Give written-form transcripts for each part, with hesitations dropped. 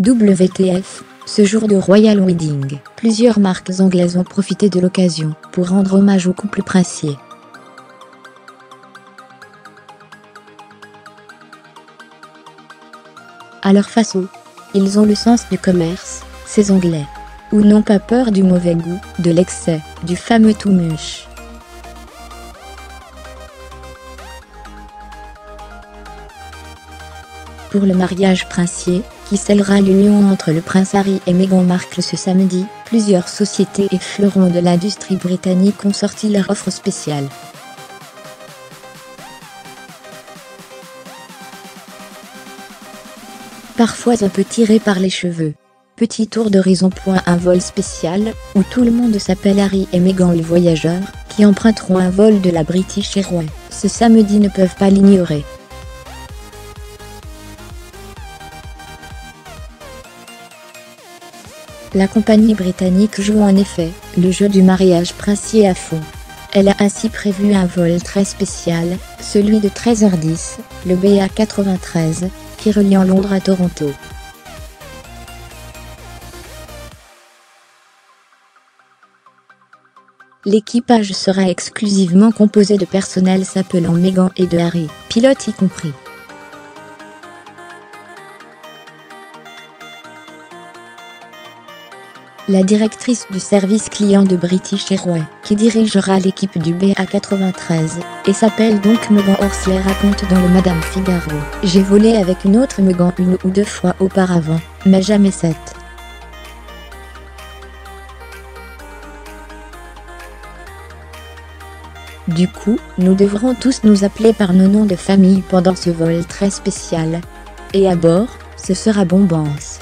WTF, ce jour de Royal Wedding, plusieurs marques anglaises ont profité de l'occasion pour rendre hommage au couple princier. À leur façon, ils ont le sens du commerce, ces Anglais. Ou n'ont pas peur du mauvais goût, de l'excès, du fameux too much. Pour le mariage princier, qui scellera l'union entre le prince Harry et Meghan Markle ce samedi, plusieurs sociétés et fleurons de l'industrie britannique ont sorti leur offre spéciale. Parfois un peu tiré par les cheveux. Petit tour d'horizon. Un vol spécial, où tout le monde s'appelle Harry et Meghan les voyageurs, qui emprunteront un vol de la British Airways, ce samedi ne peuvent pas l'ignorer. La compagnie britannique joue en effet le jeu du mariage princier à fond. Elle a ainsi prévu un vol très spécial, celui de 13h10, le BA93, qui reliant Londres à Toronto. L'équipage sera exclusivement composé de personnel s'appelant Meghan et de Harry, pilote y compris. La directrice du service client de British Airways, qui dirigera l'équipe du BA93, et s'appelle donc Meghan Horsley, raconte dans le Madame Figaro: « J'ai volé avec une autre Meghan une ou deux fois auparavant, mais jamais cette. Du coup, nous devrons tous nous appeler par nos noms de famille pendant ce vol très spécial. Et à bord, ce sera bombance. »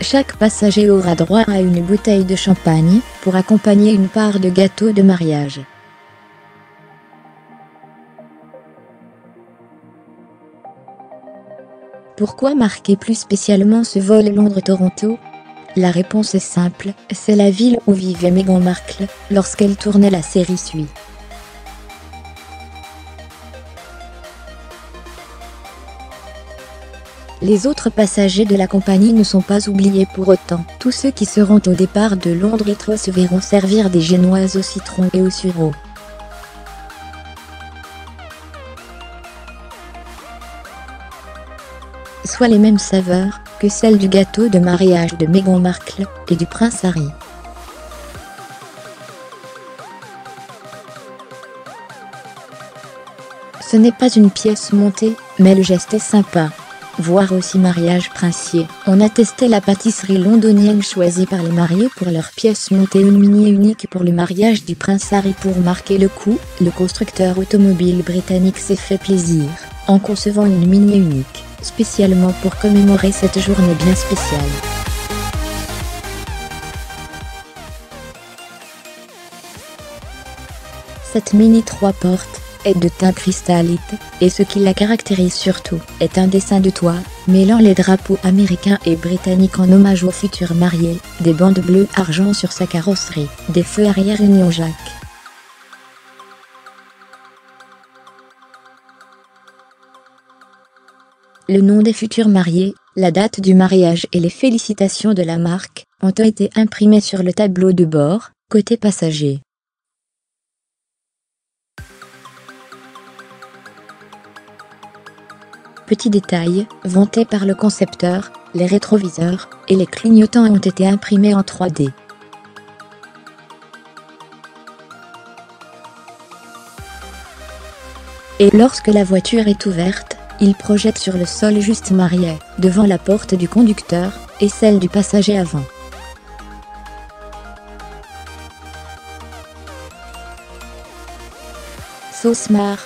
Chaque passager aura droit à une bouteille de champagne, pour accompagner une part de gâteau de mariage. Pourquoi marquer plus spécialement ce vol Londres-Toronto ? La réponse est simple, c'est la ville où vivait Meghan Markle, lorsqu'elle tournait la série Suis. Les autres passagers de la compagnie ne sont pas oubliés pour autant. Tous ceux qui seront au départ de Londres Heathrow se verront servir des génoises au citron et au sureau. Soit les mêmes saveurs que celles du gâteau de mariage de Meghan Markle et du prince Harry. Ce n'est pas une pièce montée, mais le geste est sympa. Voir aussi mariage princier. On a testé la pâtisserie londonienne choisie par les mariés pour leur pièce montée, une mini unique pour le mariage du prince Harry. Pour marquer le coup, le constructeur automobile britannique s'est fait plaisir, en concevant une mini unique, spécialement pour commémorer cette journée bien spéciale. Cette mini 3 portes est de teint cristalline, et ce qui la caractérise surtout est un dessin de toit, mêlant les drapeaux américains et britanniques en hommage aux futurs mariés, des bandes bleu-argent sur sa carrosserie, des feux arrière Union Jack. Le nom des futurs mariés, la date du mariage et les félicitations de la marque ont été imprimés sur le tableau de bord, côté passager. Petit détail, vanté par le concepteur, les rétroviseurs et les clignotants ont été imprimés en 3D. Et lorsque la voiture est ouverte, il projette sur le sol juste marié, devant la porte du conducteur et celle du passager avant. So smart.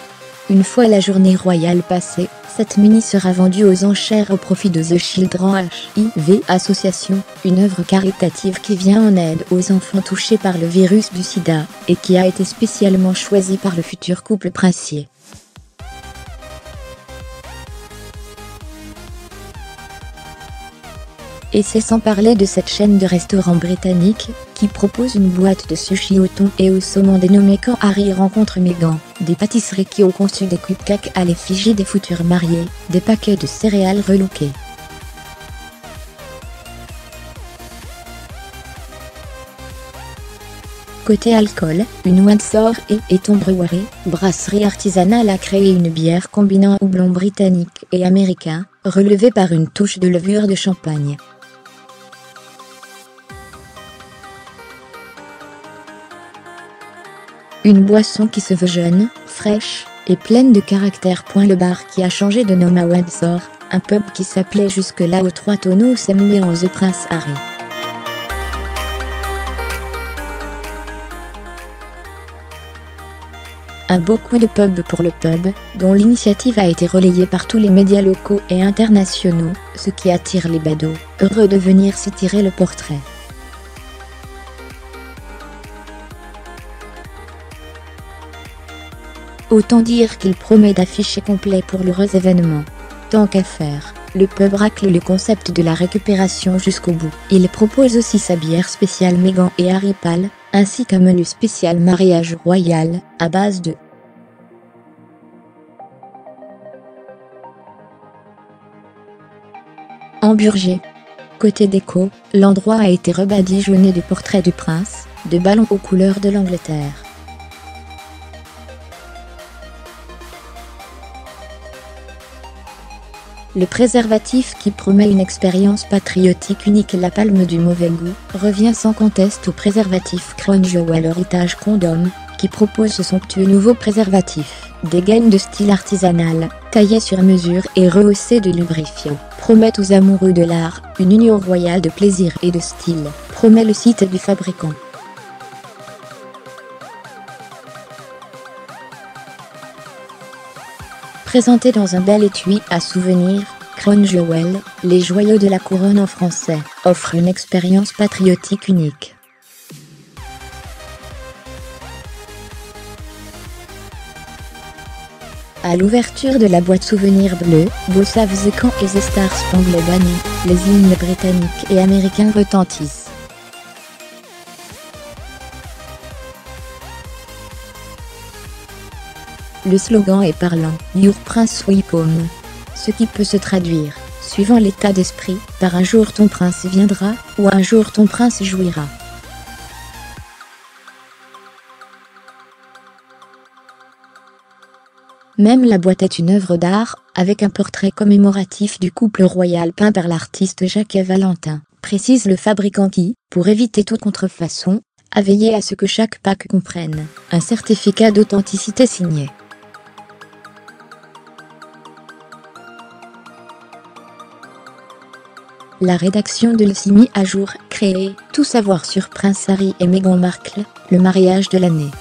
Une fois la journée royale passée, cette mini sera vendue aux enchères au profit de The Children HIV Association, une œuvre caritative qui vient en aide aux enfants touchés par le virus du sida, et qui a été spécialement choisie par le futur couple princier. Et c'est sans parler de cette chaîne de restaurants britannique, qui propose une boîte de sushi au thon et au saumon dénommée Quand Harry rencontre Meghan, des pâtisseries qui ont conçu des cupcakes à l'effigie des futurs mariés, des paquets de céréales relookés. Côté alcool, une Windsor et Thom Brewery, brasserie artisanale, a créé une bière combinant houblon britannique et américain, relevée par une touche de levure de champagne. Une boisson qui se veut jeune, fraîche et pleine de caractère. Le bar qui a changé de nom à Windsor, un pub qui s'appelait jusque-là aux Trois Tonneaux, s'est nommé en The Prince Harry. Un beau coup de pub pour le pub, dont l'initiative a été relayée par tous les médias locaux et internationaux, ce qui attire les badauds, heureux de venir s'y tirer le portrait. Autant dire qu'il promet d'afficher complet pour l'heureux événement. Tant qu'à faire, le pub racle le concept de la récupération jusqu'au bout. Il propose aussi sa bière spéciale Meghan et Harry Pal, ainsi qu'un menu spécial mariage royal, à base de hamburger. Côté déco, l'endroit a été rebadigeonné du portrait du prince, de ballons aux couleurs de l'Angleterre. Le préservatif qui promet une expérience patriotique unique, la palme du mauvais goût, revient sans conteste au préservatif Crown Jewel Heritage Condom, qui propose ce somptueux nouveau préservatif. Des gaines de style artisanal, taillées sur mesure et rehaussées de lubrifiant, promettent aux amoureux de l'art une union royale de plaisir et de style, promet le site du fabricant. Présenté dans un bel étui à souvenirs, Crown Jewel, les joyaux de la couronne en français, offre une expérience patriotique unique. À l'ouverture de la boîte souvenir bleue, Beau savez quand et The Star Spangled Banner, les hymnes britanniques et américains retentissent. Le slogan est parlant, Your Prince Will Come, ce qui peut se traduire, suivant l'état d'esprit, par un jour ton prince viendra, ou un jour ton prince jouira. Même la boîte est une œuvre d'art, avec un portrait commémoratif du couple royal peint par l'artiste Jacques Valentin, précise le fabricant qui, pour éviter toute contrefaçon, a veillé à ce que chaque pack comprenne un certificat d'authenticité signé. La rédaction de l'ESI mis à jour, créé, tout savoir sur Prince Harry et Meghan Markle, le mariage de l'année.